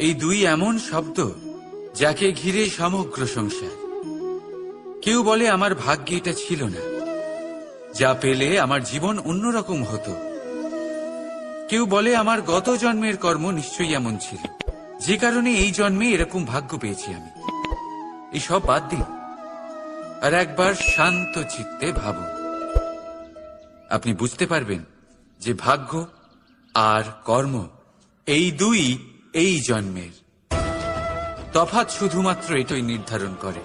এই দুই এমন শব্দ যাকে ঘিরে সমগ্র সংসার। কেউ বলে আমার ভাগ্যে এটা ছিল না, যা পেলে আমার জীবন অন্যরকম হতো। কেউ বলে আমার গত জন্মের কর্ম নিশ্চয়ই এমন ছিল, যে কারণে এই জন্মে এরকম ভাগ্য পেয়েছি আমি। এসব বাদ দিন আর একবার শান্ত চিত্তে ভাবুন। আপনি বুঝতে পারবেন যে ভাগ্য আর কর্ম এই দুই এই জন্মের। তফাৎ শুধুমাত্র এটাই নির্ধারণ করে।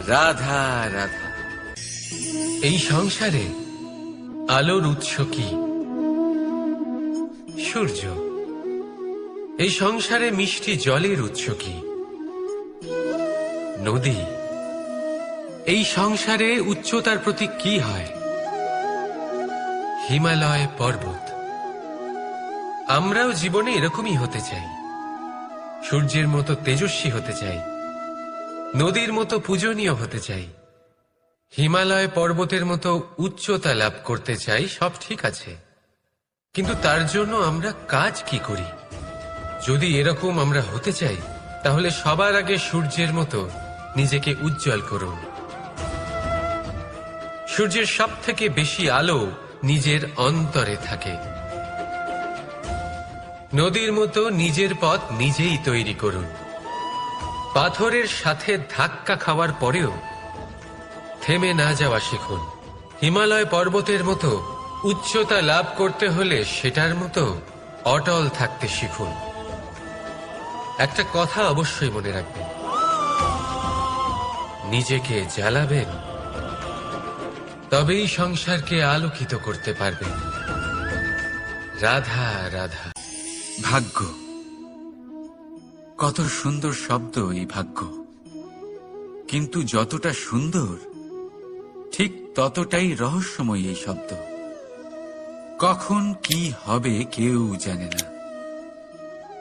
রাধা রাধা। এই সংসারে আলোর উৎস কি? সূর্য। এই সংসারে মিষ্টি জলের উৎস কি? নদী। এই সংসারে উচ্চতার প্রতীক কি হয়? হিমালয় পর্বত। আমরাও জীবনে এরকমই হতে চাই, সূর্যের মতো তেজস্বী হতে চাই, নদীর মতো পূজনীয় হতে চাই, হিমালয় পর্বতের মতো উচ্চতা লাভ করতে চাই। সব ঠিক আছে, কিন্তু তার জন্য আমরা কাজ কি করি? যদি এরকম আমরা হতে চাই, তাহলে সবার আগে সূর্যের মতো নিজেকে উজ্জ্বল করুন। সূর্যের সব থেকে বেশি আলো নিজের অন্তরে থাকে। নদীর মতো নিজের পথ নিজেই তৈরি করুন। পাথরের সাথে ধাক্কা খাওয়ার পরেও থেমে না যাওয়া শিখুন। হিমালয় পর্বতের মতো উচ্চতা লাভ করতে হলে সেটার মতো অটল থাকতে শিখুন। একটা কথা অবশ্যই মনে রাখবেন, নিজেকে জ্বালাবেন, তবেই সংসারকে আলোকিত করতে পারবেন। রাধা রাধা। ভাগ্য, কত সুন্দর শব্দ এই ভাগ্য। কিন্তু যতটা সুন্দর ঠিক ততটাই রহস্যময় এই শব্দ। কখন কি হবে কেউ জানে না।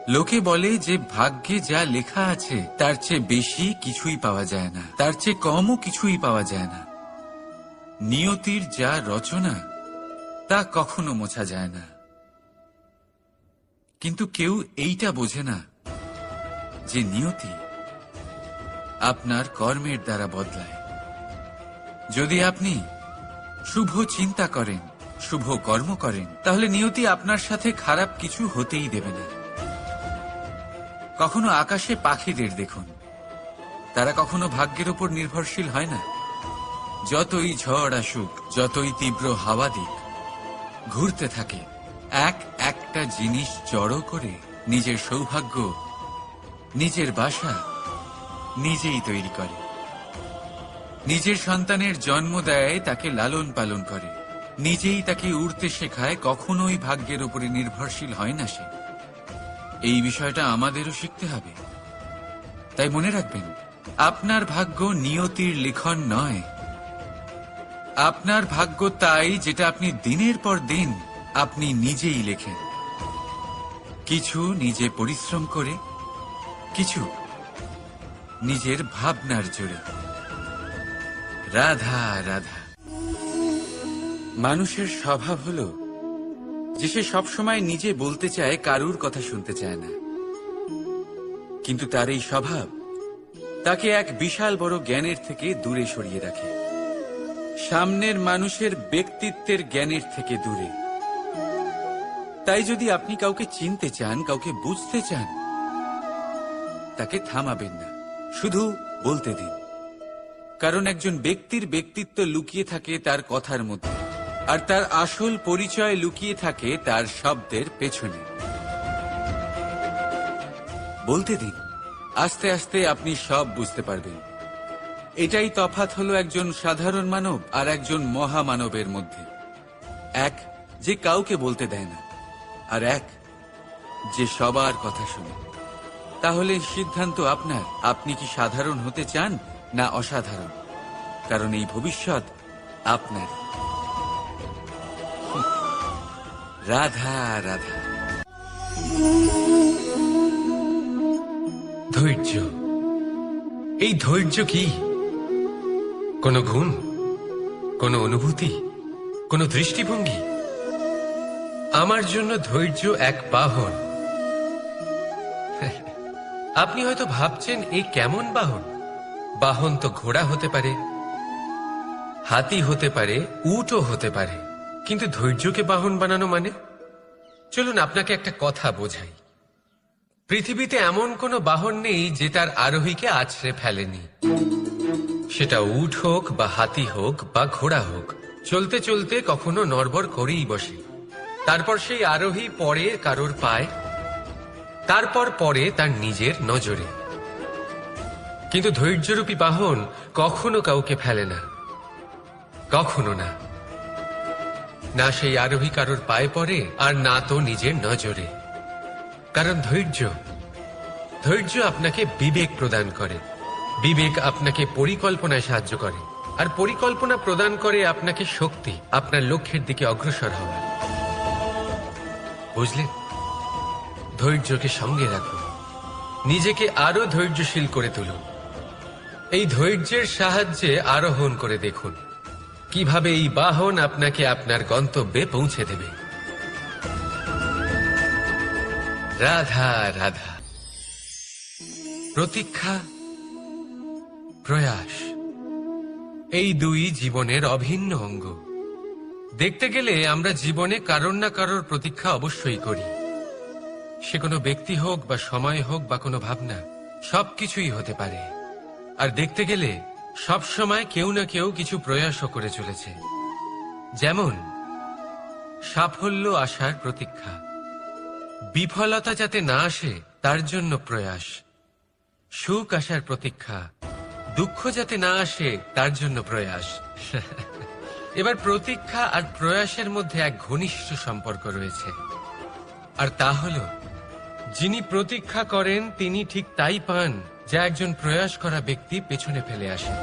লোকে বলে যে ভাগ্যে যা লেখা আছে তার চেয়ে বেশি কিছুই পাওয়া যায় না, তার চেয়ে কমও কিছুই পাওয়া যায় না। নিয়তির যা রচনা তা কখনো মোছা যায় না। কিন্তু কেউ এইটা বোঝে না যে নিয়তি আপনার কর্মের দ্বারা বদলায়। যদি আপনি শুভ চিন্তা করেন, শুভ কর্ম করেন, তাহলে নিয়তি আপনার সাথে খারাপ কিছু হতেই দেবে না। কখনো আকাশে পাখিদের দেখুন, তারা কখনো ভাগ্যের উপর নির্ভরশীল হয় না। যতই ঝড় আসুক, যতই তীব্র হাওয়া দিক, ঘুরতে থাকে, একটা জিনিস জড়ো করে নিজের সৌভাগ্য, নিজের বাসা নিজেই তৈরি করে। নিজের সন্তানের জন্ম দেয়, তাকে লালন পালন করে, নিজেই তাকে উড়তে শেখায়, কখনোই ভাগ্যের উপরে নির্ভরশীল হয় না সে। এই বিষয়টা আমাদেরও শিখতে হবে। তাই মনে রাখবেন, আপনার ভাগ্য নিয়তির লিখন নয়। আপনার ভাগ্য তাই যেটা আপনি দিনের পর দিন আপনি নিজেই লেখেন। কিছু নিজে পরিশ্রম করে, কিছু নিজের ভাবনার জোরে। রাধা রাধা। মানুষের স্বভাব হলো যে সে সবসময় নিজে বলতে চায়, কারুর কথা শুনতে চায় না। কিন্তু তার এই স্বভাব তাকে এক বিশাল বড় জ্ঞানের থেকে দূরে সরিয়ে রাখে, সামনের মানুষের ব্যক্তিত্বের জ্ঞানের থেকে দূরে। তাই যদি আপনি কাউকে চিনতে চান, কাউকে বুঝতে চান, তাকে থামাবেন না, শুধু বলতে দিন। কারণ একজন ব্যক্তির ব্যক্তিত্ব লুকিয়ে থাকে তার কথার মধ্যে, আর তার আসল পরিচয় লুকিয়ে থাকে তার শব্দের পেছনে। বলতে দিন, আস্তে আস্তে আপনি সব বুঝতে পারবেন। এটাই তফাৎ হলো একজন সাধারণ মানব আর একজন মহামানবের মধ্যে। এক যে কাউকে বলতে দেয় না, আর এক যে সবার কথা শুনে। তাহলে সিদ্ধান্ত আপনার, আপনি কি সাধারণ হতে চান না অসাধারণ? কারণ এই ভবিষ্যৎ আপনার। রাধা রাধা। ধৈর্য। এই ধৈর্য কি? কোন গুণ, কোন অনুভূতি, কোন দৃষ্টিভঙ্গি? আমার জন্য ধৈর্য এক বাহন, আপনি হয়তো ভাবছেন এই কেমন বাহন? বাহন তো ঘোড়া হতে পারে, হাতি হতে পারে, উটও হতে পারে, কিন্তু ধৈর্যকে বাহন বানানো মানে? চলুন আপনাকে একটা কথা বোঝাই। পৃথিবীতে এমন কোনো বাহন নেই যে তার আরোহীকে আছড়ে ফেলেনি। সেটা উট হোক বা হাতি হোক বা ঘোড়া হোক, চলতে চলতে কখনো নড়বড় করেই বসে। তারপর সেই আরোহী পরে কারোর পায়, তারপর পরে তার নিজের নজরে। কিন্তু ধৈর্যরূপী বাহন কখনো কাউকে ফেলে না, কখনো না। না সেই আরোহী কারোর পায়ে পড়ে, আর না তো নিজের নজরে। কারণ ধৈর্য আপনাকে বিবেক প্রদান করে, বিবেক আপনাকে পরিকল্পনায় সাহায্য করে, আর পরিকল্পনা প্রদান করে আপনাকে শক্তি, আপনার লক্ষ্যের দিকে অগ্রসর হওয়া। বুঝলেন? ধৈর্যকে সঙ্গে রাখুন, নিজেকে আরো ধৈর্যশীল করে তুলুন। এই ধৈর্যের সাহায্যে আরোহণ করে দেখুন কিভাবে এই বাহন আপনাকে আপনার গন্তব্যে পৌঁছে দেবে। রাধা রাধা। প্রতীক্ষা, প্রয়াস, এই দুই জীবনের অভিন্ন অঙ্গ। দেখতে গেলে আমরা জীবনে কারোর না কারোর প্রতীক্ষা অবশ্যই করি। সে কোনো ব্যক্তি হোক বা সময় হোক বা কোনো ভাবনা, সবকিছুই হতে পারে। আর দেখতে গেলে সব সময় কেউ না কেউ কিছু প্রয়াসও করে চলেছে। যেমন সাফল্য আসার প্রতীক্ষা, বিফলতা যাতে না আসে তার জন্য প্রয়াস, সুখ আসার প্রতীক্ষা, দুঃখ যাতে না আসে তার জন্য প্রয়াস। এবার প্রতীক্ষা আর প্রয়াসের মধ্যে এক ঘনিষ্ঠ সম্পর্ক রয়েছে, আর তা হল যিনি প্রতীক্ষা করেন তিনি ঠিক তাই পান যা একজন প্রয়াস করা ব্যক্তি পেছনে ফেলে আসে।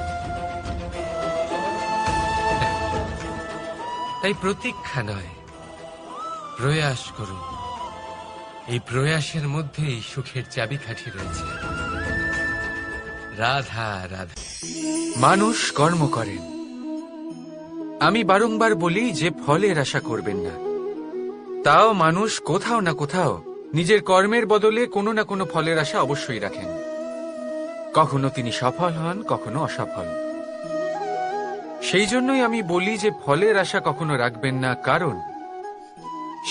তাই প্রতীক্ষা নয়, প্রয়াস করুন। এই প্রয়াসের মধ্যেই সুখের চাবিকাঠি রয়েছে। রাধা রাধা। মানুষ কর্ম করেন। আমি বারংবার বলি যে ফলের আশা করবেন না। তাও মানুষ কোথাও না কোথাও নিজের কর্মের বদলে কোনো না কোনো ফলের আশা অবশ্যই রাখেন। কখনো তিনি সফল হন, কখনো অসফল। সেই জন্যই আমি বলি যে ফলের আশা কখনো রাখবেন না, কারণ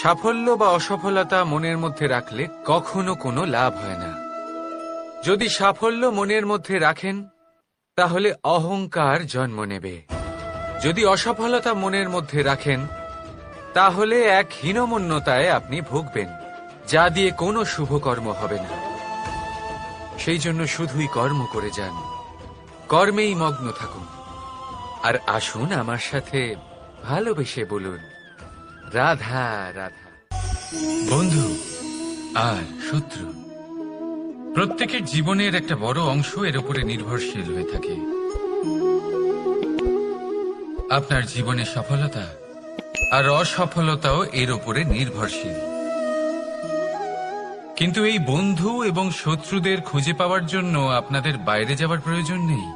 সাফল্য বা অসফলতা মনের মধ্যে রাখলে কখনো কোনো লাভ হয় না। যদি সাফল্য মনের মধ্যে রাখেন তাহলে অহংকার জন্ম নেবে। যদি অসফলতা মনের মধ্যে রাখেন তাহলে এক হীনমন্যতায় আপনি ভুগবেন, যা দিয়ে কোনো শুভকর্ম হবে না। সেই জন্য শুধুই কর্ম করে যান, কর্মেই মগ্ন থাকুন। আর আসুন আমার সাথে ভালোবেসে বলুন, রাধা রাধা। বন্ধু আর শত্রু, প্রত্যেকের জীবনের একটা বড় অংশ এর উপরে নির্ভরশীল হয়ে থাকে। আপনার জীবনে সফলতা আর অসফলতাও এর উপরে নির্ভরশীল। কিন্তু এই বন্ধু এবং শত্রুদের খুঁজে পাওয়ার জন্য আপনাদের বাইরে যাওয়ার প্রয়োজন নেই,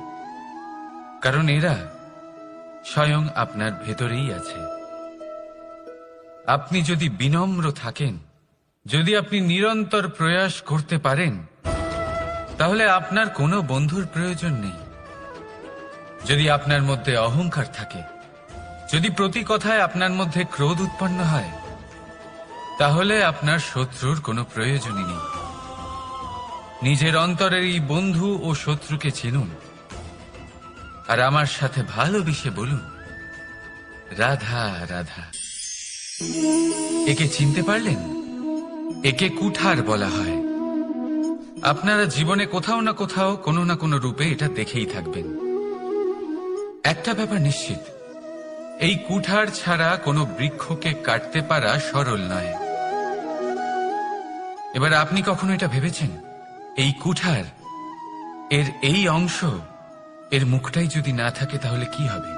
কারণ এরা স্বয়ং আপনার ভেতরেই আছে। আপনি যদি বিনম্র থাকেন, যদি আপনি নিরন্তর প্রয়াস করতে পারেন, তাহলে আপনার কোনো বন্ধুর প্রয়োজন নেই। যদি আপনার মধ্যে অহংকার থাকে, যদি প্রতি কথায় আপনার মধ্যে ক্রোধ উৎপন্ন হয়, তাহলে আপনার শত্রুর কোনো প্রয়োজনই নেই। নিজের অন্তরের এই বন্ধু ও শত্রুকে চিনুন, আর আমার সাথে ভালোবেসে বলুন, রাধা রাধা। একে চিনতে পারলেন? একে কুঠার বলা হয়। আপনারা জীবনে কোথাও না কোথাও কোনো না কোনো রূপে এটা দেখেই থাকবেন। একটা ব্যাপার নিশ্চিত, এই কুঠার ছাড়া কোনো বৃক্ষকে কাটতে পারা সরল নয়। এবার আপনি কখনো এটা ভেবেছেন, এই কুঠার, এর এই অংশ, এর মুখটাই যদি না থাকে তাহলে কি হবে?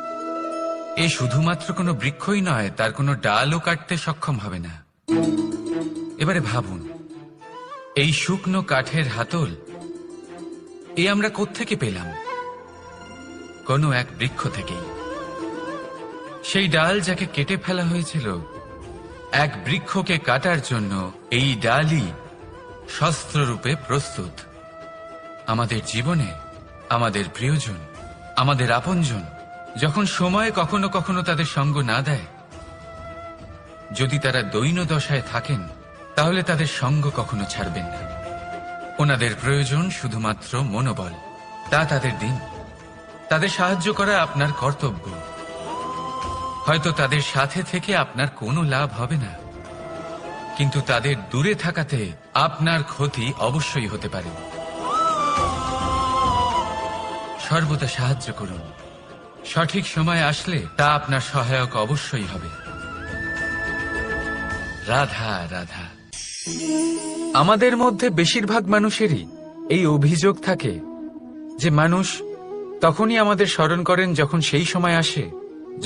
এ শুধুমাত্র কোনো বৃক্ষই নয়, তার কোনো ডালও কাটতে সক্ষম হবে না। এবারে ভাবুন, এই শুকনো কাঠের হাতল এ আমরা কোত্থেকে পেলাম? কোনো এক বৃক্ষ থেকেই। সেই ডাল যাকে কেটে ফেলা হয়েছিল, এক বৃক্ষকে কাটার জন্য এই ডালই শস্ত্ররূপে প্রস্তুত। আমাদের জীবনে আমাদের প্রিয়জন, আমাদের আপনজন যখন সময় কখনো কখনো তাদের সঙ্গ না দেয়, যদি তারা দৈন্য দশায় থাকেন, তাহলে তাদের সঙ্গ কখনো ছাড়বেন না। ওনাদের প্রয়োজন শুধুমাত্র মনোবল। তা তাদের দিন। তাদের সাহায্য করা আপনার কর্তব্য। হয়তো তাদের সাথে থেকে আপনার কোনো লাভ হবে না, কিন্তু তাদের দূরে থাকাতে আপনার ক্ষতি অবশ্যই হতে পারে। সর্বদা সাহায্য করুন। সঠিক সময় আসলে তা আপনার সহায়ক অবশ্যই হবে। রাধা রাধা। আমাদের মধ্যে বেশিরভাগ মানুষেরই এই অভিযোগ থাকে যে মানুষ তখনই আমাদের স্মরণ করেন যখন সেই সময় আসে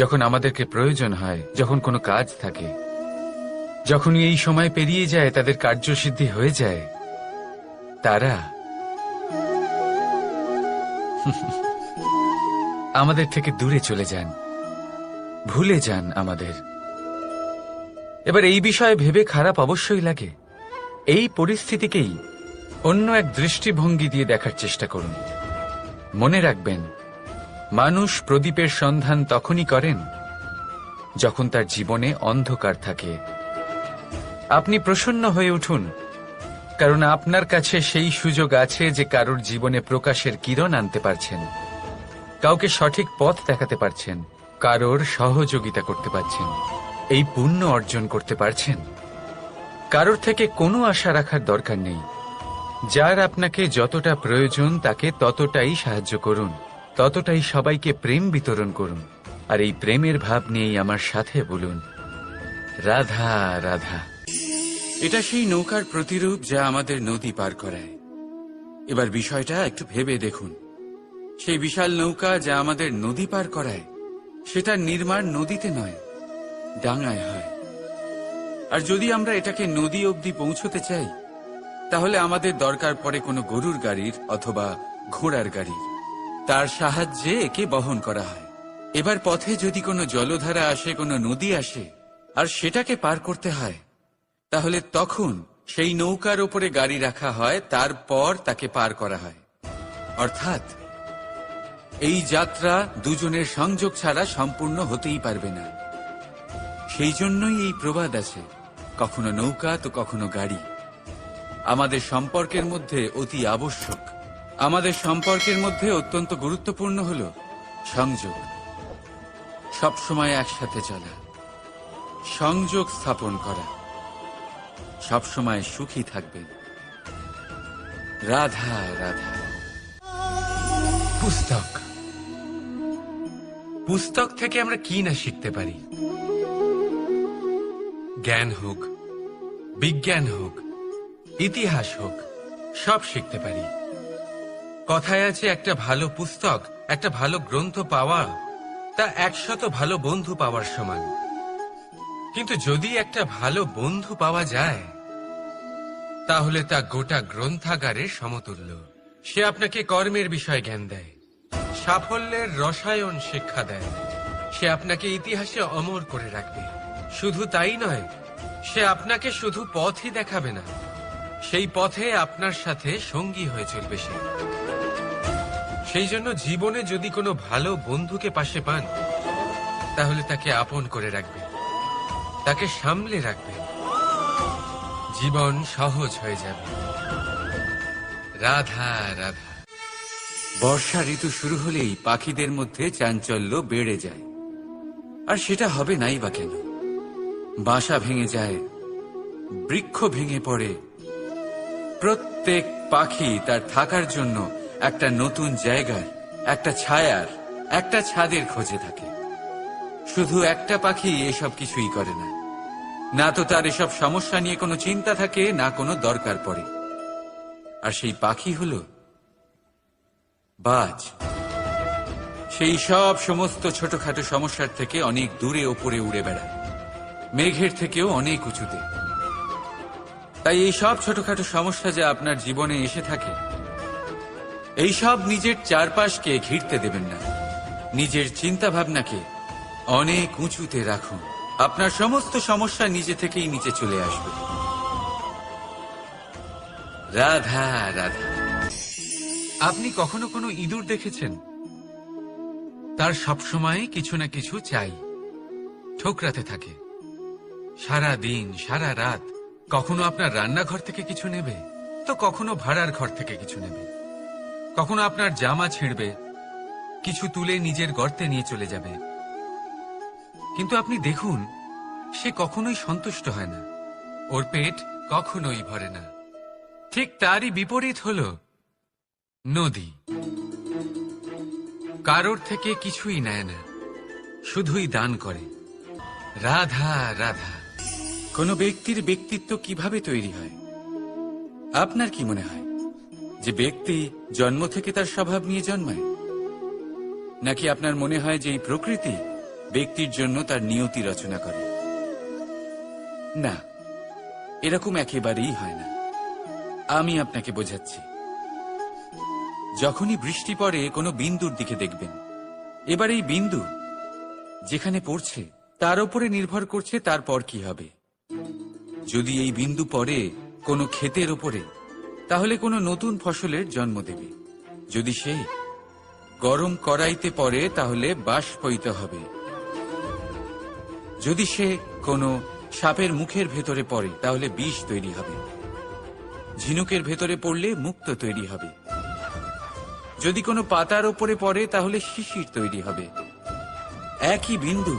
যখন আমাদেরকে প্রয়োজন হয়, যখন কোনো কাজ থাকে। যখনই এই সময় পেরিয়ে যায়, তাদের কার্যসিদ্ধি হয়ে যায়, তারা আমাদের থেকে দূরে চলে যান, ভুলে যান আমাদের। এবার এই বিষয়ে ভেবে খারাপ অবশ্যই লাগে। এই পরিস্থিতিকেই অন্য এক দৃষ্টিভঙ্গি দিয়ে দেখার চেষ্টা করুন। মনে রাখবেন, মানুষ প্রদীপের সন্ধান তখনই করেন যখন তার জীবনে অন্ধকার থাকে। আপনি প্রসন্ন হয়ে উঠুন, কারণ আপনার কাছে সেই সুযোগ আছে যে কারোর জীবনে প্রকাশের কিরণ আনতে পারছেন, কাউকে সঠিক পথ দেখাতে পারছেন, কারোর সহযোগিতা করতে পারছেন, এই পুণ্য অর্জন করতে পারছেন। কারোর থেকে কোনো আশা রাখার দরকার নেই। যার আপনাকে যতটা প্রয়োজন তাকে ততটাই সাহায্য করুন, ততটাই সবাইকে প্রেম বিতরণ করুন। আর এই প্রেমের ভাব নিয়েই আমার সাথে বলুন, রাধা রাধা। এটা সেই নৌকার প্রতিরূপ যা আমাদের নদী পার করায়। এবার বিষয়টা একটু ভেবে দেখুন। সেই বিশাল নৌকা যা আমাদের নদী পার করায়, সেটার নির্মাণ নদীতে নয়, ডাঙায় হয়। আর যদি আমরা এটাকে নদী অবধি পৌঁছতে চাই, তাহলে আমাদের দরকার পড়ে কোনো গরুর গাড়ির অথবা ঘোড়ার গাড়ির। তার সাহায্যে একে বহন করা হয়। এবার পথে যদি কোনো জলধারা আসে, কোনো নদী আসে, আর সেটাকে পার করতে হয়, তাহলে তখন সেই নৌকার ওপরে গাড়ি রাখা হয়, তারপর তাকে পার করা হয়। অর্থাৎ এই যাত্রা দুজনের সংযোগ ছাড়া সম্পূর্ণ হতেই পারবে না। সেই জন্যই এই প্রবাদ আছে, কখনো নৌকা তো কখনো গাড়ি। আমাদের সম্পর্কের মধ্যে অতি আবশ্যক, আমাদের সম্পর্কের মধ্যে অত্যন্ত গুরুত্বপূর্ণ হল সংযোগ। সবসময় একসাথে চলা, সংযোগ স্থাপন করা, সবসময় সুখী থাকবে। রাধা রাধা। পুস্তক, পুস্তক থেকে আমরা কি না শিখতে পারি। জ্ঞান হোক, বিজ্ঞান হোক, ইতিহাস হোক, সব শিখতে পারি। কথায় আছে, একটা ভালো পুস্তক, একটা ভালো গ্রন্থ পাওয়া তা 100 ভালো বন্ধু পাওয়ার সমান। কিন্তু যদি একটা ভালো বন্ধু পাওয়া যায়, তাহলে তা গোটা গ্রন্থাগারের সমতুল্য। সে আপনাকে কর্মের বিষয়ে জ্ঞান দেয়, সাফল্যের রসায়ন শিক্ষা দেয়, সে আপনাকে ইতিহাসে অমর করে রাখবে। শুধু তাই নয়, সে আপনাকে শুধু পথই দেখাবে না, সেই পথে আপনার সাথে সঙ্গী হয়ে চলবে সে। সেই জন্য জীবনে যদি কোনো ভালো বন্ধুকে পাশে পান, তাহলে তাকে আপন করে রাখবে, তাকে সামলে রাখবে, জীবন সহজ হয়ে যাবে। রাধা রাধা। বর্ষা ঋতু শুরু হলেই পাখিদের মধ্যে চাঞ্চল্য বেড়ে যায়। আর সেটা হবে নাই বা কেন? বাসা ভেঙে যায়, বৃক্ষ ভেঙে পড়ে, প্রত্যেক পাখি তার থাকার জন্য একটা নতুন জায়গার, একটা ছায়ার, একটা ছাদের খোঁজে থাকে। শুধু একটা পাখি এসব কিছুই করে না। না তো তার এসব সমস্যা নিয়ে কোনো চিন্তা থাকে, না কোনো দরকার পড়ে। আর সেই পাখি হলো বাজ। সেই সব সমস্ত ছোটখাটো সমস্যার থেকে অনেক দূরে ওপরে উড়ে বেড়ায়, মেঘের থেকেও অনেক উঁচুতে। তাই এই সব ছোটখাটো সমস্যা যা আপনার জীবনে এসে থাকে, এই সব নিজের চারপাশকে ঘিরতে দেবেন না। নিজের চিন্তা ভাবনাকে অনেক উঁচুতে রাখুন। আপনার সমস্ত সমস্যা নিজে থেকেই নিচে চলে আসবে। রাধা রাধা। আপনি কখনো কোনো ইঁদুর দেখেছেন? তার সবসময় কিছু না কিছু চাই, ঠোকরাতে থাকে সারা দিন সারা রাত। কখনো আপনার রান্নাঘর থেকে কিছু নেবে, তো কখনো ভাড়ার ঘর থেকে কিছু নেবে। কখনো আপনার জামা ছিঁড়বে, কিছু তুলে নিজের গর্তে নিয়ে চলে যাবে। কিন্তু আপনি দেখুন, সে কখনোই সন্তুষ্ট হয় না, ওর পেট কখনোই ভরে না। ঠিক তারই বিপরীত হল নদী। কারোর থেকে কিছুই নেয় না, শুধুই দান করে। রাধা রাধা। কোন ব্যক্তির ব্যক্তিত্ব কিভাবে তৈরি হয়? আপনার কি মনে হয় যে ব্যক্তি জন্ম থেকে তার স্বভাব নিয়ে জন্মায়, নাকি আপনার মনে হয় যে এই প্রকৃতি ব্যক্তির জন্য তার নিয়তি রচনা করে? না, এরকম একেবারেই হয় না। আমি আপনাকে বোঝাচ্ছি। যখনই বৃষ্টি পড়ে কোনো বিন্দুর দিকে দেখবেন, এবার এই বিন্দু যেখানে পড়ছে তার উপরে নির্ভর করছে তারপর কি হবে। যদি এই বিন্দু পড়ে কোনো ক্ষেতের ওপরে, তাহলে কোনো নতুন ফসলের জন্ম দেবে। যদি সে গরম কড়াইতে পড়ে, তাহলে বাষ্পীত হবে। যদি সে কোনো সাপের মুখের ভেতরে পড়ে, তাহলে বিষ তৈরি হবে। ঝিনুকের ভেতরে পড়লে মুক্ত তৈরি হবে। যদি কোনো পাতার ওপরে পড়ে, তাহলে শিশির তৈরি হবে। একই বিন্দু,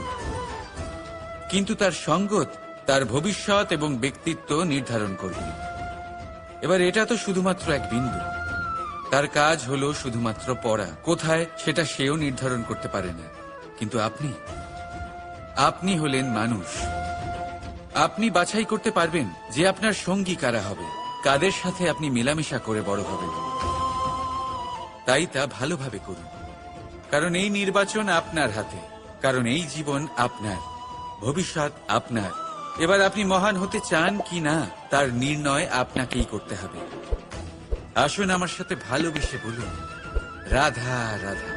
কিন্তু তার সঙ্গত তার ভবিষ্যৎ এবং ব্যক্তিত্ব নির্ধারণ করবে। এবার এটা তো শুধুমাত্র এক বিন্দু, তার কাজ হলো শুধুমাত্র পড়া। কোথায় সেটা সেও নির্ধারণ করতে পারে না। কিন্তু আপনি হলেন মানুষ। আপনি বাছাই করতে পারবেন যে আপনার সঙ্গী কারা হবে, কাদের সাথে আপনি মেলামেশা করে বড় হবেন। তাই তা ভালোভাবে করুন, কারণ এই নির্বাচন আপনার হাতে, কারণ এই জীবন আপনার, ভবিষ্যৎ আপনার। এবার আপনি মহান হতে চান কি না, তার নির্ণয় আপনাকেই করতে হবে। আসুন আমার সাথে ভালোবেসে বলুন, রাধা রাধা।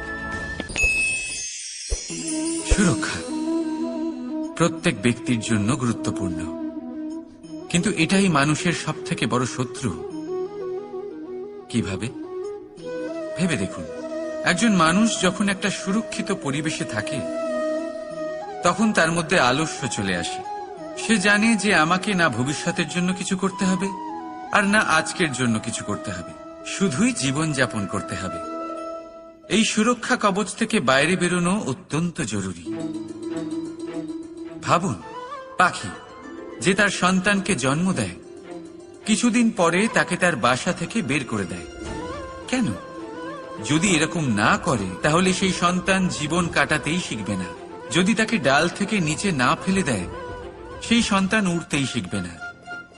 সুরক্ষা প্রত্যেক ব্যক্তির জন্য গুরুত্বপূর্ণ, কিন্তু এটাই মানুষের সবথেকে বড় শত্রু। কিভাবে? ভেবে দেখুন, একজন মানুষ যখন একটা সুরক্ষিত পরিবেশে থাকে, তখন তার মধ্যে আলস্য চলে আসে। সে জানে যে আমাকে না ভবিষ্যতের জন্য কিছু করতে হবে, আর না আজকের জন্য কিছু করতে হবে, শুধুই জীবন যাপন করতে হবে। এই সুরক্ষা কবচ থেকে বাইরে বেরোনো অত্যন্ত জরুরি। ভাবুন, পাখি যে তার সন্তানকে জন্ম দেয়, কিছুদিন পরে তাকে তার বাসা থেকে বের করে দেয়। কেন? যদি এরকম না করে, তাহলে সেই সন্তান জীবন কাটাতেই শিখবে না। যদি তাকে ডাল থেকে নিচে না ফেলে দেয়, সেই সন্তান উড়তেই শিখবে না।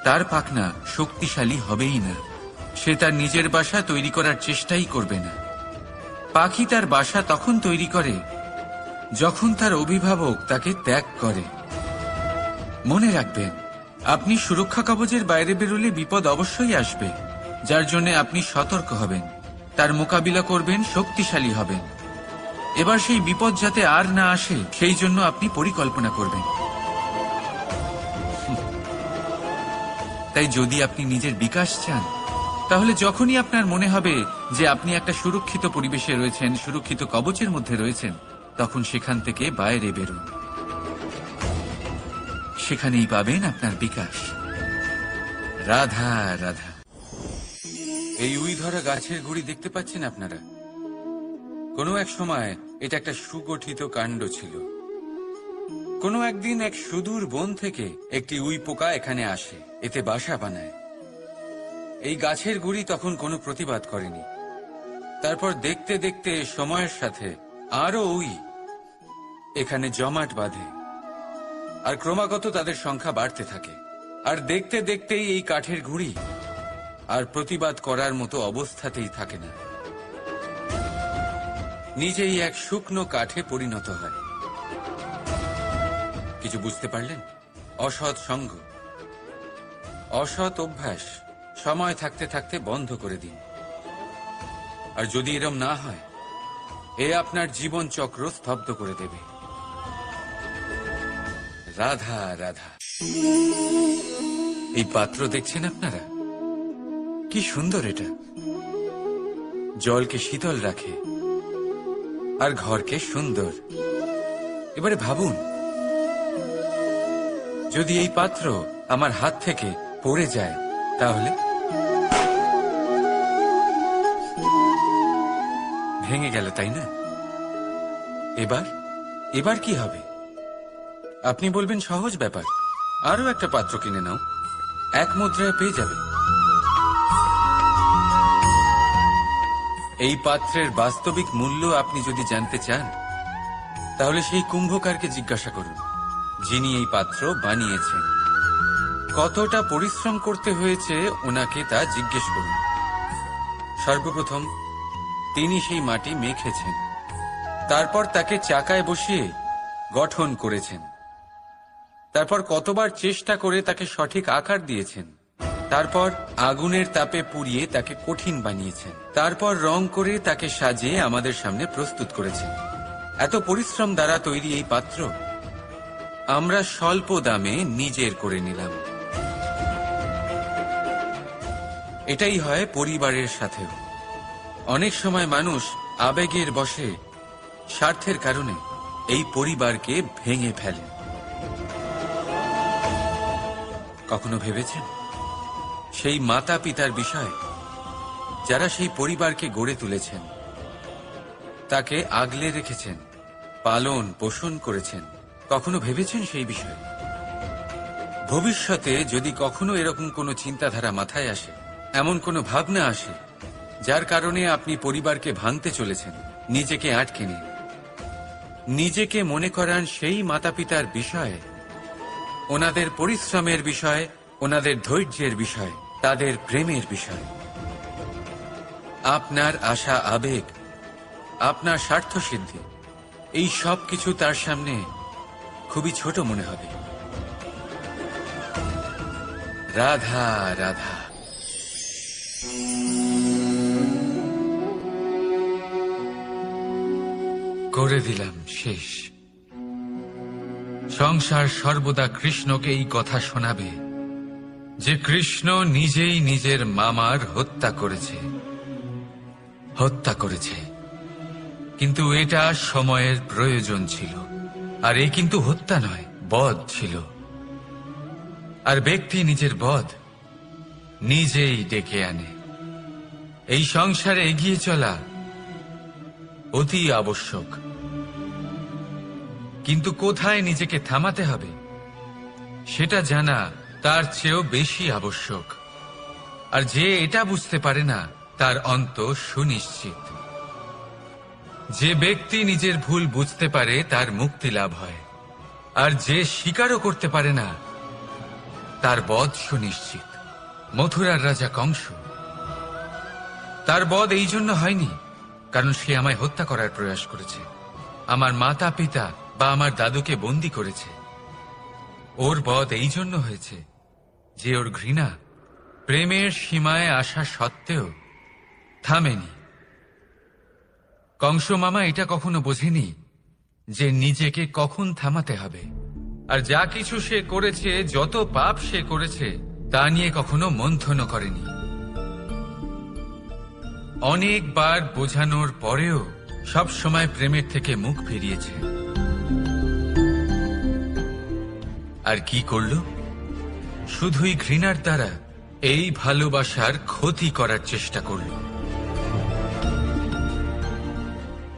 তার পাখনা শক্তিশালী হবেই না। সে তার নিজের বাসা তৈরি করার চেষ্টাই করবে না। পাখি তার বাসা তখন তৈরি করে যখন তার অভিভাবক তাকে ত্যাগ করে। মনে রাখবেন, আপনি সুরক্ষা কবচের বাইরে বেরোলে বিপদ অবশ্যই আসবে, যার জন্য আপনি সতর্ক হবেন, তার মোকাবিলা করবেন, শক্তিশালী হবেন। এবার সেই বিপদ যাতে আর না আসে, সেই জন্য আপনি পরিকল্পনা করবেন। তাই যদি আপনি নিজের বিকাশ চান, তাহলে যখনই আপনার মনে হবে যে আপনি একটা সুরক্ষিত পরিবেশে রয়েছেন, সুরক্ষিত কবচের মধ্যে রয়েছেন, তখন সেখান থেকে বাইরে বেরুন। সেখানেই পাবেন আপনার বিকাশ। রাধা রাধা। এই উই ধরা গাছের গুড়ি দেখতে পাচ্ছেন আপনারা? কোনো এক সময় এটা একটা সুগঠিত কাণ্ড ছিল। কোনো একদিন এক সুদূর বন থেকে একটি উই পোকা এখানে আসে, এতে বাসা বানায়। এই গাছের গুড়ি তখন কোনো প্রতিবাদ করেনি। তারপর দেখতে দেখতে সময়ের সাথে আরো উই এখানে জমাট বাঁধে, আর ক্রমাগত তাদের সংখ্যা বাড়তে থাকে। আর দেখতে দেখতেই এই কাঠের গুঁড়ি আর প্রতিবাদ করার মতো অবস্থাতেই থাকে না, নিজেই এক শুকনো কাঠে পরিণত হয়। কিছু বুঝতে পারলেন? অসৎ সঙ্গ, অসৎ অভ্যাস সময় থাকতে থাকতে বন্ধ করে দিন। আর যদি এরম না হয়, এ আপনার জীবন চক্র স্তব্ধ করে দেবে। রাধা রাধা। এই পাত্র দেখছেন আপনারা? কি সুন্দর এটা! জলকে শীতল রাখে আর ঘরকে সুন্দর। এবারে ভাবুন, যদি এই পাত্র আমার হাত থেকে পড়ে যায় তাহলে ভেঙে গেল, তাই না? এবার কি হবে? আপনি বলবেন সহজ ব্যাপার, আরো একটা পাত্র কিনে নাও, 1 মুদ্রায় পেয়ে যাবে। এই পাত্রের বাস্তবিক মূল্য আপনি যদি জানতে চান তাহলে সেই কুম্ভকারকে জিজ্ঞাসা করুন, যিনি এই পাত্র বানিয়েছেন। কতটা পরিশ্রম করতে হয়েছে ওনাকে তা জিজ্ঞেস করুন। সর্বপ্রথম তিনি সেই মাটি মেখেছেন, তারপর তাকে চাকায় বসিয়ে গঠন করেছেন, তারপর কতবার চেষ্টা করে তাকে সঠিক আকার দিয়েছেন, তারপর আগুনের তাপে পুড়িয়ে তাকে কঠিন বানিয়েছেন, তারপর রং করে তাকে সাজিয়ে আমাদের সামনে প্রস্তুত করেছেন। এত পরিশ্রম দ্বারা তৈরি এই পাত্র আমরা স্বল্প দামে নিজের করে নিলাম। এটাই হয় পরিবারের সাথেও। অনেক সময় মানুষ আবেগের বশে, স্বার্থের কারণে এই পরিবারকে ভেঙে ফেলে। কখনো ভেবেছেন সেই মাতা পিতার বিষয়, যারা সেই পরিবারকে গড়ে তুলেছেন, তাকে আগলে রেখেছেন, পালন পোষণ করেছেন? কখনো ভেবেছেন সেই বিষয়ে? ভবিষ্যতে যদি কখনো এরকম কোনো চিন্তাধারা মাথায় আসে, এমন কোনো ভাবনা আসে যার কারণে আপনি পরিবারকে ভাঙতে চলেছেন, নিজেকে আটকে নিন। নিজেকে মনে করান সেই মাতা পিতার বিষয়ে, ওনাদের পরিশ্রমের বিষয়, ওনাদের ধৈর্যের বিষয়, তাদের প্রেমের বিষয়। আপনার আশা আবেগ, আপনার স্বার্থসিদ্ধি, এই সব কিছু তার সামনে খুবই ছোট মনে হবে। রাধা রাধা। করে দিলাম শেষ। সংসার সর্বদা কৃষ্ণকে এই কথা শোনাবে যে কৃষ্ণ নিজেই নিজের মামার হত্যা করেছে। কিন্তু এটা সময়ের প্রয়োজন ছিল। আর এই কিন্তু হত্যা নয়, বধ ছিল। আর ব্যক্তি নিজের বধ নিজেই ডেকে আনে। এই সংসারে এগিয়ে চলা অতি আবশ্যক, কিন্তু কোথায় নিজেকে থামাতে হবে সেটা জানা তার চেয়েও বেশি আবশ্যক। আর যে এটা বুঝতে পারে না তার অন্ত সুনিশ্চিত। যে ব্যক্তি নিজের ভুল বুঝতে পারে তার মুক্তি লাভ হয়, আর যে স্বীকারও করতে পারে না তার বধ সুনিশ্চিত। মথুরার রাজা কংস, তার বধ এই জন্য হয়নি কারণ সে আমায় হত্যা করার প্রয়াস করেছে, আমার মাতা পিতা বা আমার দাদুকে বন্দী করেছে। ওর বধ এই জন্য হয়েছে যে ওর ঘৃণা প্রেমের সীমায় আসা সত্ত্বেও থামেনি। কংস মামা এটা কখনো বোঝেনি যে নিজেকে কখন থামাতে হবে। আর যা কিছু সে করেছে, যত পাপ সে করেছে, তা নিয়ে কখনো মন্থনও করেনি। অনেকবার বোঝানোর পরেও সব সময় প্রেমের থেকে মুখ ফিরিয়েছে। আর কি করল? শুধুই ঘৃণার দ্বারা এই ভালোবাসার ক্ষতি করার চেষ্টা করল।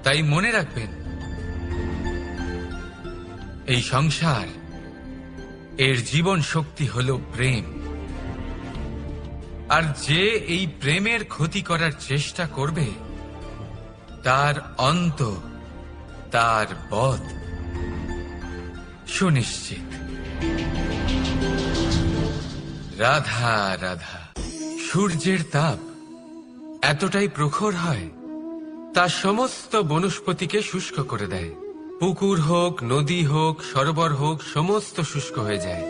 তাই মনে রাখবেন, এই সংসার, এর জীবন শক্তি হল প্রেম। আর যে এই প্রেমের ক্ষতি করার চেষ্টা করবে তার অন্ত, তার বধ সুনিশ্চিত। রাধা রাধা। সূর্যের তাপ এতটাই প্রখর হয় তা সমস্ত বনস্পতিকে শুষ্ক করে দেয়। পুকুর হোক, নদী হোক, সরোবর হোক, সমস্ত শুষ্ক হয়ে যায়।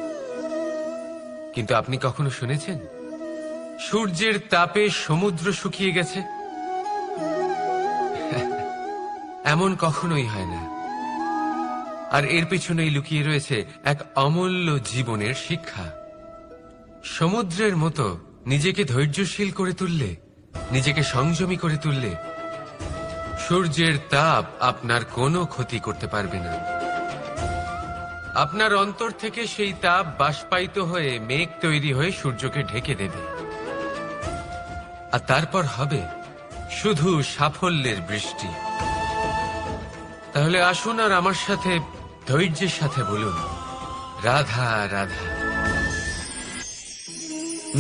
কিন্তু আপনি কখনো শুনেছেন সূর্যের তাপে সমুদ্র শুকিয়ে গেছে? এমন কখনোই হয় না। আর এর পেছনেই লুকিয়ে রয়েছে এক অমূল্য জীবনের শিক্ষা। সমুদ্রের মতো নিজেকে ধৈর্যশীল করে তুললে নিজেকে সংযমী করে তুললে সূর্যের তাপ আপনার কোনো ক্ষতি করতে পারবে না। আপনার অন্তর থেকে সেই তাপ বাষ্পায়িত হয়ে মেঘ তৈরি হয়ে সূর্যকে ঢেকে দেবে, আর তারপর হবে শুধু সাফল্যের বৃষ্টি। তাহলে আসুন আর আমার সাথে ধৈর্যের সাথে বলুন, রাধা রাধা।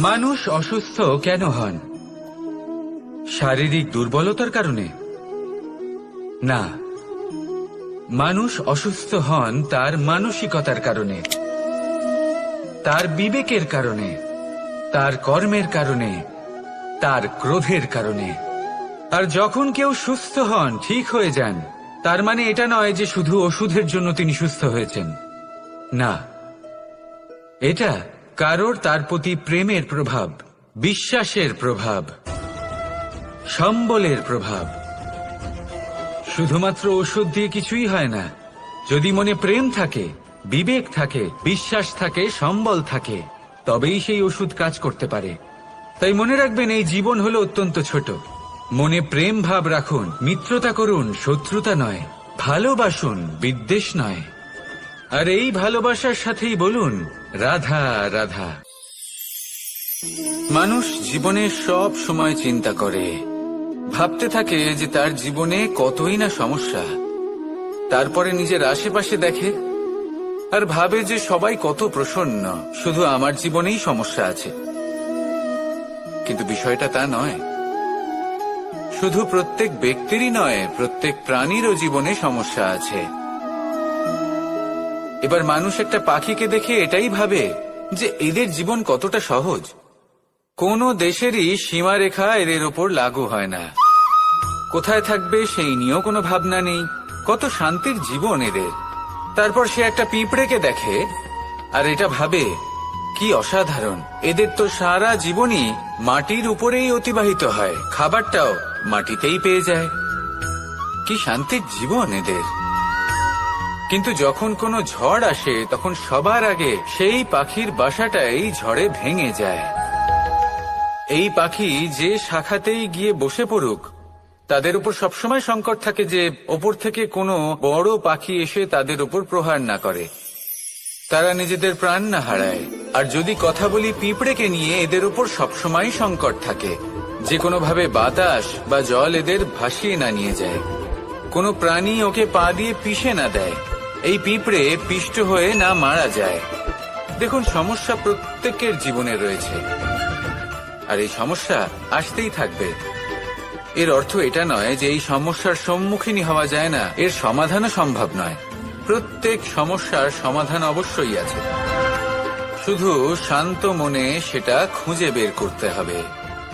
মানুষ অসুস্থ কেন হন? শারীরিক দুর্বলতার কারণে? না, মানুষ অসুস্থ হন তার মানসিকতার কারণে, তার বিবেকের কারণে, তার কর্মের কারণে, তার ক্রোধের কারণে। আর যখন কেউ সুস্থ হন, ঠিক হয়ে যান, তার মানে এটা নয় যে শুধু ওষুধের জন্য তিনি সুস্থ হয়েছেন। না, এটা কারোর তার প্রতি প্রেমের প্রভাব, বিশ্বাসের প্রভাব, সম্বলের প্রভাব। শুধুমাত্র ওষুধ দিয়ে কিছুই হয় না। যদি মনে প্রেম থাকে, বিবেক থাকে, বিশ্বাস থাকে, সম্বল থাকে, তবেই সেই ওষুধ কাজ করতে পারে। তাই মনে রাখবেন, এই জীবন হলো অত্যন্ত ছোট। মনে প্রেম ভাব রাখুন, মিত্রতা করুন, শত্রুতা নয়। ভালোবাসুন, বিদ্বেষ নয়। আর এই ভালোবাসার সাথেই বলুন, রাধা রাধা। মানুষ জীবনে সব সময় চিন্তা করে, ভাবতে থাকে যে তার জীবনে কতই না সমস্যা। তারপরে নিজের আশেপাশে দেখে আর ভাবে যে সবাই কত প্রসন্ন, শুধু আমার জীবনেই সমস্যা আছে। কিন্তু বিষয়টা তা নয়। শুধু প্রত্যেক ব্যক্তিরই নয়, প্রত্যেক প্রাণীরও জীবনে সমস্যা আছে। এবার মানুষ একটা পাখিকে দেখে এটাই ভাবে যে এদের জীবন কতটা সহজ। কোন দেশেরই সীমারেখা এদের ওপর লাগু হয় না। কোথায় থাকবে সেই নিয়েও কোনো ভাবনা নেই। কত শান্তির জীবন এদের। তারপর সে একটা পিঁপড়েকে দেখে আর এটা ভাবে, কি অসাধারণ, এদের তো সারা জীবনই মাটির উপরেই অতিবাহিত হয়, খাবারটাও মাটিতেই পেয়ে যায়। কি শান্তির জীবন এদের। কিন্তু যখন কোনো ঝড় আসে, তখন সবার আগে সেই পাখির বাসাটাই ঝড়ে ভেঙে যায়। এই পাখি যে শাখাতেই গিয়ে বসে পড়ুক, তাদের উপর সবসময় সংকট থাকে যে ওপর থেকে কোনো বড় পাখি এসে তাদের উপর প্রহার না করে, তারা নিজেদের প্রাণ না হারায়। আর যদি কথা বলি পিঁপড়েকে নিয়ে, এদের উপর সবসময় সংকট থাকে যে কোনোভাবে বাতাস বা জল এদের ভাসিয়ে না নিয়ে যায়, কোনো প্রাণী ওকে পা দিয়ে পিষে না দেয়, এই পিঁপড়ে পিষ্ট হয়ে না মারা যায়। দেখুন, সমস্যা প্রত্যেকের জীবনে রয়েছে, আর এই সমস্যা আসতেই থাকবে। এর অর্থ এটা নয় যে এই সমস্যার সম্মুখীন হওয়া যায় না, এর সমাধানও সম্ভব নয়। প্রত্যেক সমস্যার সমাধান অবশ্যই আছে, শুধু শান্ত মনে সেটা খুঁজে বের করতে হবে।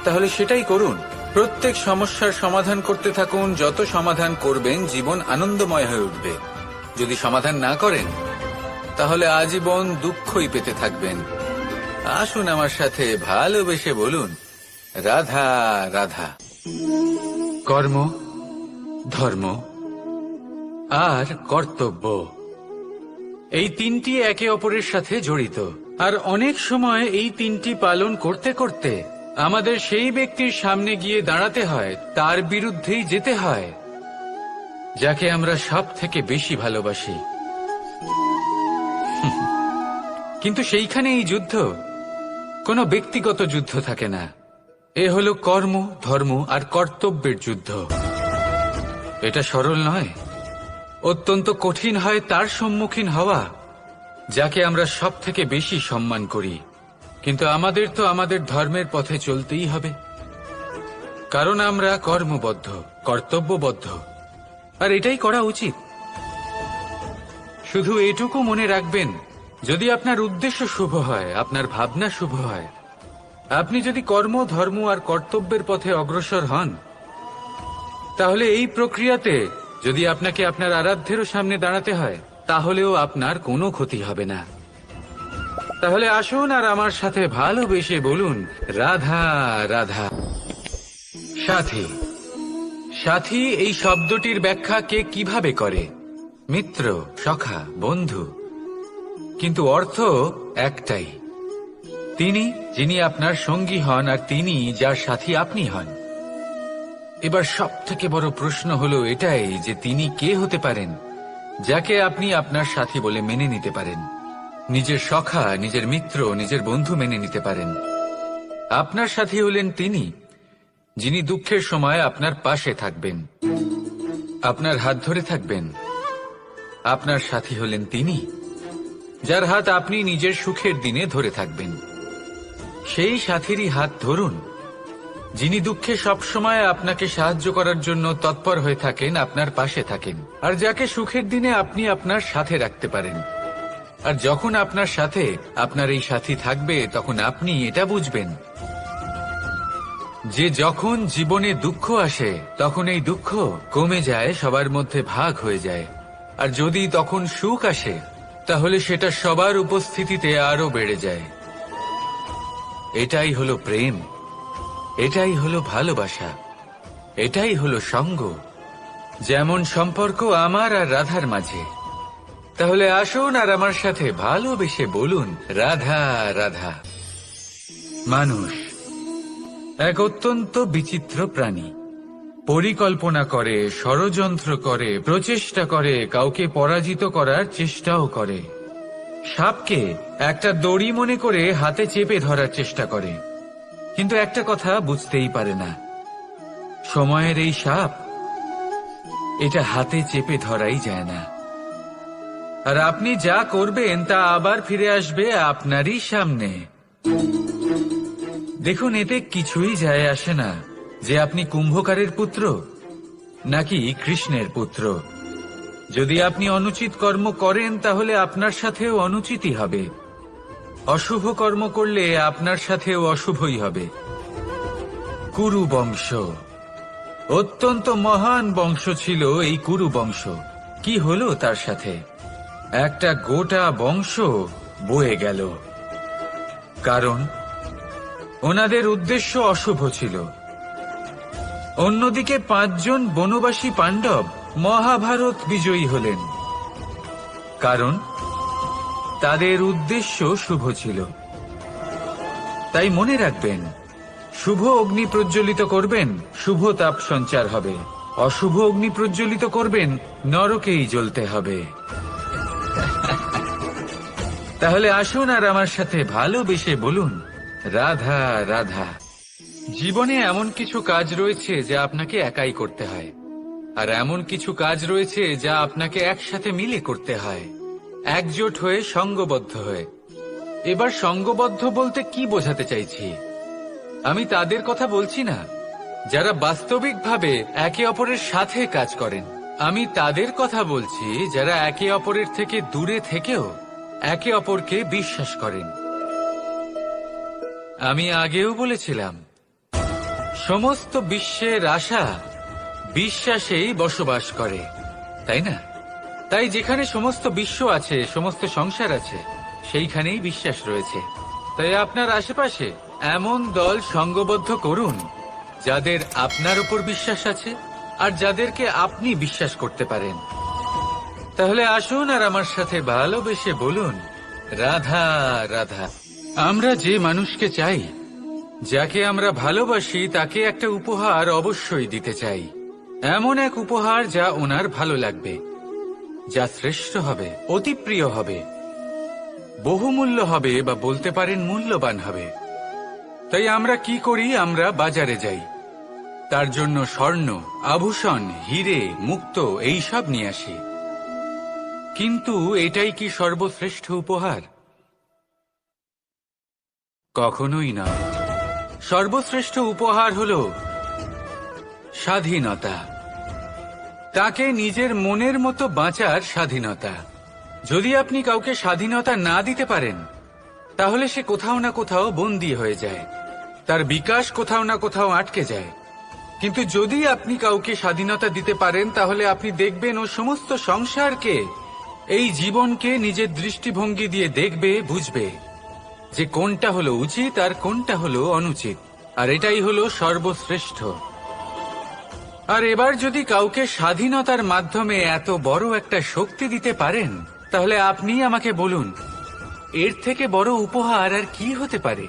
তাহলে সেটাই করুন, প্রত্যেক সমস্যার সমাধান করতে থাকুন। যত সমাধান করবেন, জীবন আনন্দময় হয়ে উঠবে। যদি সমাধান না করেন, তাহলে আজীবন দুঃখই পেতে থাকবেন। আসুন আমার সাথে ভালোবেসে বলুন, রাধা রাধা। কর্ম, ধর্ম আর কর্তব্য, এই তিনটি একে অপরের সাথে জড়িত। আর অনেক সময় এই তিনটি পালন করতে করতে আমাদের সেই ব্যক্তির সামনে গিয়ে দাঁড়াতে হয়, তার বিরুদ্ধেই যেতে হয়, যাকে আমরা সব থেকে বেশি ভালোবাসি। কিন্তু সেইখানে এই যুদ্ধ কোনো ব্যক্তিগত যুদ্ধ থাকে না। এ হলো কর্ম, ধর্ম আর কর্তব্যের যুদ্ধ। এটা সরল নয়, অত্যন্ত কঠিন হয় তার সম্মুখীন হওয়া যাকে আমরা সব থেকে বেশি সম্মান করি। কিন্তু আমাদের তো আমাদের ধর্মের পথে চলতেই হবে, কারণ আমরা কর্মবদ্ধ, কর্তব্যবদ্ধ, আর এটাই করা উচিত। শুধু এটুকু মনে রাখবেন, যদি আপনার উদ্দেশ্য শুভ হয়, আপনার ভাবনা শুভ হয়, আপনি যদি কর্ম, ধর্ম আর কর্তব্যের পথে অগ্রসর হন, তাহলে এই প্রক্রিয়াতে যদি আপনাকে আপনার আরাধ্যেরও সামনে দাঁড়াতে হয়, তাহলেও আপনার কোনো ক্ষতি হবে না। তাহলে আসুন আর আমার সাথে ভালোবেসে বলুন, রাধা রাধা। সাথী, সাথী এই শব্দটির ব্যাখ্যা কে কিভাবে করে? মিত্র, সখা, বন্ধু। কিন্তু অর্থ একটাই, তিনি যিনি আপনার সঙ্গী হন আর তিনি যার সাথী আপনি হন। এবার সব থেকে বড় প্রশ্ন হলো এটাই যে তিনি কে হতে পারেন যাকে আপনি আপনার সাথী বলে মেনে নিতে পারেন, নিজের সখা, নিজের মিত্র, নিজের বন্ধু মেনে নিতে পারেন। আপনার সাথী হলেন তিনি যিনি দুঃখের সময় আপনার পাশে থাকবেন, আপনার হাত ধরে থাকবেন। আপনার সাথী হলেন তিনি যার হাত আপনি নিজের সুখের দিনে ধরে থাকবেন। সেই সাথীরই হাত ধরুন যিনি দুঃখে সবসময় আপনাকে সাহায্য করার জন্য তৎপর হয়ে থাকেন, আপনার পাশে থাকেন, আর যাকে সুখের দিনে আপনি আপনার সাথে রাখতে পারেন। আর যখন আপনার সাথে আপনার এই সাথী থাকবে তখন আপনি এটা বুঝবেন যে যখন জীবনে দুঃখ আসে তখন এই দুঃখ কমে যায়, সবার মধ্যে ভাগ হয়ে যায়। আর যদি তখন সুখ আসে তাহলে সেটা সবার উপস্থিতিতে আরো বেড়ে যায়। এটাই হলো প্রেম, এটাই হলো ভালোবাসা, এটাই হলো সঙ্গ। যেমন সম্পর্ক আমার আর রাধার মাঝে। তাহলে আসুন আর আমার সাথে ভালোবেসে বলুন, রাধা রাধা। মানুষ এক অত্যন্ত বিচিত্র প্রাণী। পরিকল্পনা করে, ষড়যন্ত্র করে, প্রচেষ্টা করে, কাউকে পরাজিত করার চেষ্টাও করে। সাপকে একটা দড়ি মনে করে হাতে চেপে ধরার চেষ্টা করে, কিন্তু একটা কথা বুঝতেই পারে না, সময়ের এই সাপ এটা হাতে চেপে ধরাই যায় না। আর আপনি যা করবেন তা আবার ফিরে আসবে আপনারই সামনে। দেখুন, এতে কিছুই যায় আসে না যে আপনি কুম্ভকারের পুত্র নাকি কৃষ্ণের পুত্র। যদি আপনি অনুচিত কর্ম করেন তাহলে আপনার সাথেও অনুচিতই হবে। অশুভ কর্ম করলে আপনার সাথেও অশুভই হবে। কুরু বংশ অত্যন্ত মহান বংশ ছিল। এই কুরু বংশ কি হলো তার সাথে? একটা গোটা বংশ বয়ে গেল, কারণ ওনাদের উদ্দেশ্য অশুভ ছিল। অন্যদিকে 5 জন বনবাসী পাণ্ডব মহাভারত বিজয়ী হলেন, কারণ তাদের উদ্দেশ্য শুভ ছিল। তাই মনে রাখবেন, শুভ অগ্নি প্রজ্বলিত করবেন, শুভ তাপ সঞ্চার হবে। অশুভ অগ্নি প্রজ্বলিত করবেন, নরকেই জ্বলতে হবে। তাহলে আসুন আর আমার সাথে ভালোবেসে বলুন, রাধা রাধা। জীবনে এমন কিছু কাজ রয়েছে যা আপনাকে একাই করতে হয়, আর এমন কিছু কাজ রয়েছে যা আপনাকে একসাথে মিলে করতে হয়, একজোট হয়ে, সঙ্গবদ্ধ হয়ে। এবার সঙ্গবদ্ধ বলতে কি বোঝাতে চাইছি? আমি তাদের কথা বলছি না যারা বাস্তবিকভাবে একে অপরের সাথে কাজ করেন। আমি তাদের কথা বলছি যারা একে অপরের থেকে দূরে থেকেও একে অপরকে বিশ্বাস করেন। আমি আগেও বলেছিলাম, সমস্ত বিশ্বের আশা বিশ্বাসেই বসবাস করে, তাই না? তাই যেখানে সমস্ত বিশ্ব আছে, সমস্ত সংসার আছে, সেইখানেই বিশ্বাস রয়েছে। তাই আপনার আশেপাশে এমন দল সঙ্গবদ্ধ করুন যাদের আপনার উপর বিশ্বাস আছে আর যাদেরকে আপনি বিশ্বাস করতে পারেন। তাহলে আসুন আর আমার সাথে ভালোবেসে বলুন, রাধা রাধা। আমরা যে মানুষকে চাই, যাকে আমরা ভালোবাসি, তাকে একটা উপহার অবশ্যই দিতে চাই। এমন এক উপহার যা ওনার ভালো লাগবে, যা শ্রেষ্ঠ হবে, অতি প্রিয় হবে, বহুমূল্য হবে, বা বলতে পারেন মূল্যবান হবে। তাই আমরা কি করি? আমরা বাজারে যাই, তার জন্য স্বর্ণ, আভূষণ, হিরে, মুক্ত এইসব নিয়ে আসি। কিন্তু এটাই কি সর্বশ্রেষ্ঠ উপহার? কখনোই না। সর্বশ্রেষ্ঠ উপহার হলো স্বাধীনতা, তাকে নিজের মনের মতো বাঁচার স্বাধীনতা। যদি আপনি কাউকে স্বাধীনতা না দিতে পারেন, তাহলে সে কোথাও না কোথাও বন্দী হয়ে যায়, তার বিকাশ কোথাও না কোথাও আটকে যায়। কিন্তু যদি আপনি কাউকে স্বাধীনতা দিতে পারেন, তাহলে আপনি দেখবেন ও সমস্ত সংসারকে, এই জীবনকে নিজের দৃষ্টিভঙ্গি দিয়ে দেখবে, বুঝবে যে কোনটা হলো উচিত আর কোনটা হলো অনুচিত। আর এটাই হলো সর্বশ্রেষ্ঠ। আর এবার যদি কাউকে স্বাধীনতার মাধ্যমে এত বড় একটা শক্তি দিতে পারেন, তাহলে আপনি আমাকে বলুন, এর থেকে বড় উপহার আর কি হতে পারে?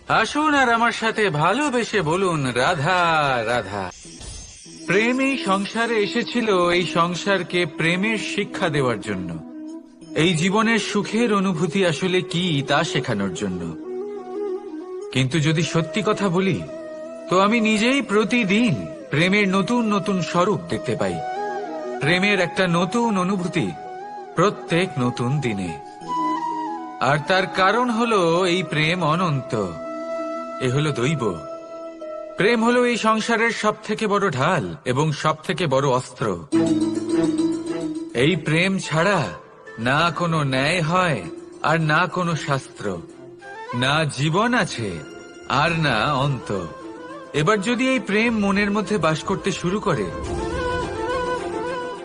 আসুন আর আমার সাথে ভালোবেসে বলুন রাধা রাধা। প্রেম এই সংসারে এসেছিল এই সংসারকে প্রেমের শিক্ষা দেওয়ার জন্য, এই জীবনের সুখের অনুভূতি আসলে কি তা শেখানোর জন্য। কিন্তু যদি সত্যি কথা বলি তো আমি নিজেই প্রতিদিন প্রেমের নতুন নতুন স্বরূপ দেখতে পাই, প্রেমের একটা নতুন অনুভূতি প্রত্যেক নতুন দিনে। আর তার কারণ হলো এই প্রেম অনন্ত, এ হলো দৈব। প্রেম হলো এই সংসারের সব থেকে বড় ঢাল এবং সব থেকে বড় অস্ত্র। এই প্রেম ছাড়া না কোনো ন্যায় হয় আর না কোনো শাস্ত্র, না জীবন আছে আর না অন্ত। এবার যদি এই প্রেম মনের মধ্যে বাস করতে শুরু করে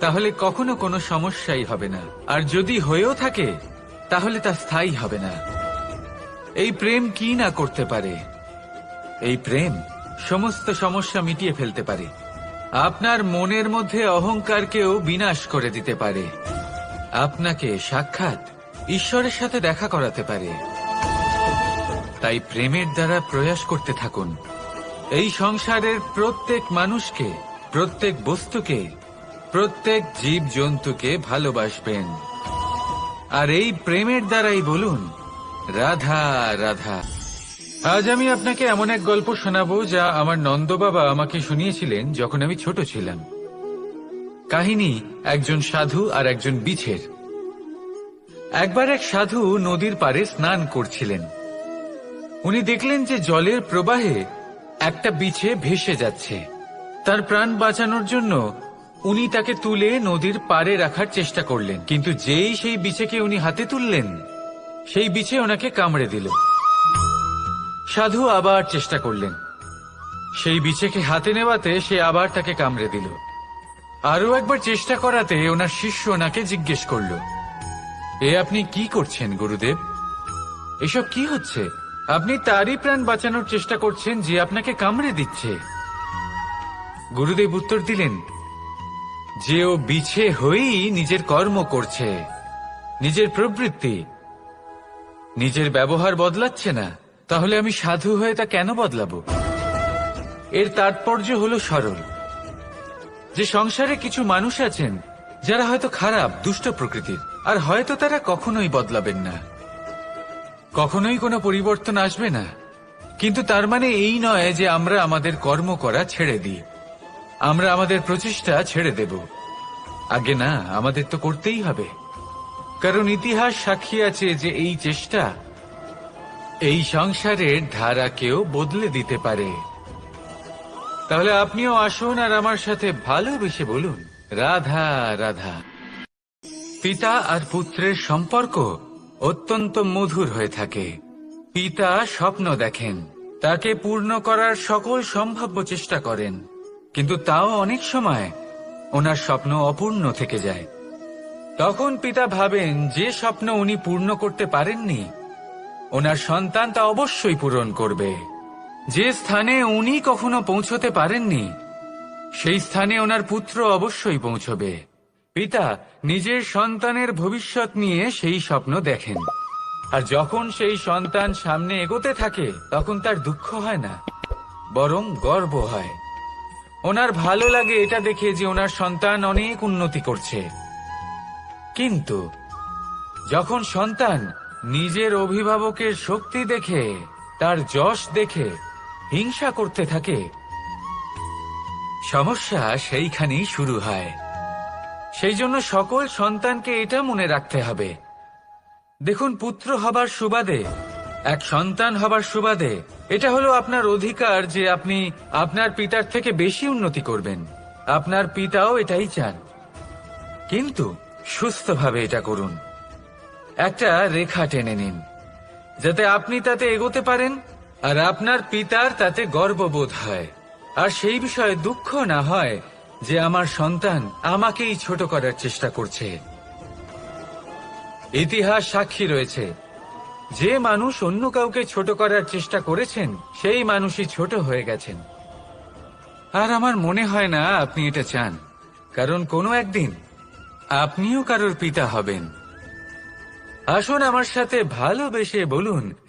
তাহলে কখনো কোনো সমস্যাই হবে না, আর যদি হয়েও থাকে তাহলে তা স্থায়ী হবে না। এই প্রেম কি না করতে পারে? এই প্রেম সমস্ত সমস্যা মিটিয়ে ফেলতে পারে, আপনার মনের মধ্যে অহংকারকেও বিনাশ করে দিতে পারে, আপনাকে সাক্ষাৎ ঈশ্বরের সাথে দেখা করাতে পারে। তাই প্রেমের দ্বারা প্রয়াস করতে থাকুন এই সংসারের প্রত্যেক মানুষকে, প্রত্যেক বস্তুকে, প্রত্যেক জীব জন্তুকে ভালোবাসবেন। আর এই প্রেমের দ্বারাই বলুন রাধা রাধা। আজ আমি আপনাকে এমন এক গল্প শোনাবো যা আমার নন্দ বাবা আমাকে শুনিয়েছিলেন যখন আমি ছোট ছিলাম। কাহিনী একজন সাধু আর একজন বিছের। একবার এক সাধু নদীর পাড়ে স্নান করছিলেন। উনি দেখলেন যে জলের প্রবাহে একটা বিছে ভেসে যাচ্ছে। তার প্রাণ বাঁচানোর জন্য উনি তাকে তুলে নদীর পাড়ে রাখার চেষ্টা করলেন, কিন্তু যেই সেই বিছেকে উনি হাতে তুললেন সেই বিছে ওনাকে কামড়ে দিল। সাধু আবার চেষ্টা করলেন, সেই বিছেকে হাতে নেওয়াতে সে আবার তাকে কামড়ে দিল। আরো একবার চেষ্টা করাতে ওনার শিষ্য ওনাকে জিজ্ঞেস করল, এ আপনি কি করছেন গুরুদেব? এসব কি হচ্ছে? আপনি তারই প্রাণ বাঁচানোর চেষ্টা করছেন যে আপনাকে কামড়ে দিচ্ছে। গুরুদেব উত্তর দিলেন যে ও বিছে হয়েই নিজের কর্ম করছে, নিজের প্রবৃত্তি, নিজের ব্যবহার বদলাচ্ছে না। তাহলে আমি সাধু হয়ে তা কেন বদলাবো? এর তাৎপর্য হলো সরল, যে সংসারে কিছু মানুষ আছেন যারা হয়তো খারাপ, দুষ্ট প্রকৃতির, আর হয়তো তারা কখনোই বদলাবেন না, কখনোই কোনো পরিবর্তন আসবে না। কিন্তু তার মানে এই নয় যে আমরা আমাদের কর্ম করা ছেড়ে দিই, আমরা আমাদের প্রচেষ্টা ছেড়ে দেব। আগে না, আমাদের তো করতেই হবে, কারণ ইতিহাস সাক্ষী আছে যে এই চেষ্টা এই সংসারের ধারাকেও বদলে দিতে পারে। তাহলে আপনিও আসুন আর আমার সাথে ভালোবেসে বলুন রাধা রাধা। পিতা আর পুত্রের সম্পর্ক অত্যন্ত মধুর হয়ে থাকে। পিতা স্বপ্ন দেখেন, তাকে পূর্ণ করার সকল সম্ভাব্য চেষ্টা করেন, কিন্তু তাও অনেক সময় ওনার স্বপ্ন অপূর্ণ থেকে যায়। তখন পিতা ভাবেন যে স্বপ্ন উনি পূর্ণ করতে পারেননি ওনার সন্তান তা অবশ্যই পূরণ করবে। যে স্থানে উনি কখনো পৌঁছতে পারেননি সেই স্থানে ওনার পুত্র অবশ্যই পৌঁছবে। পিতা নিজের সন্তানের ভবিষ্যৎ নিয়ে সেই স্বপ্ন দেখেন, আর যখন সেই সন্তান সামনে এগোতে থাকে তখন তার দুঃখ হয় না, বরং গর্ব হয়। ওনার ভালো লাগে এটা দেখে যে ওনার সন্তান অনেক উন্নতি করছে। কিন্তু যখন সন্তান নিজের অভিভাবকের শক্তি দেখে, তার যশ দেখে হিংসা করতে থাকে, সমস্যা সেইখানেই শুরু হয়। সেই জন্য সকল সন্তানকে এটা মনে রাখতে হবে, দেখুন, পুত্র হবার সুবাদে, এক সন্তান হবার সুবাদে এটা হলো আপনার অধিকার যে আপনি আপনার পিতার থেকে বেশি উন্নতি করবেন। আপনার পিতাও এটাই চান, কিন্তু সুস্থভাবে এটা করুন। একটা রেখা টেনে নিন যাতে আপনি তাতে এগোতে পারেন আর আপনার পিতার তাতে গর্ববোধ হয়, আর সেই বিষয়ে দুঃখ না হয় যে আমার সন্তান আমাকেই ছোট করার চেষ্টা করছে। ইতিহাস সাক্ষী রয়েছে, যে মানুষ অন্য কাউকে ছোট করার চেষ্টা করেছেন সেই মানুষই ছোট হয়ে গেছেন। আর আমার মনে হয় না আপনি এটা চান, কারণ কোনো একদিন আপনিও কারোর পিতা হবেন। আসুন আমার সাথে ভালোবেসে বলুন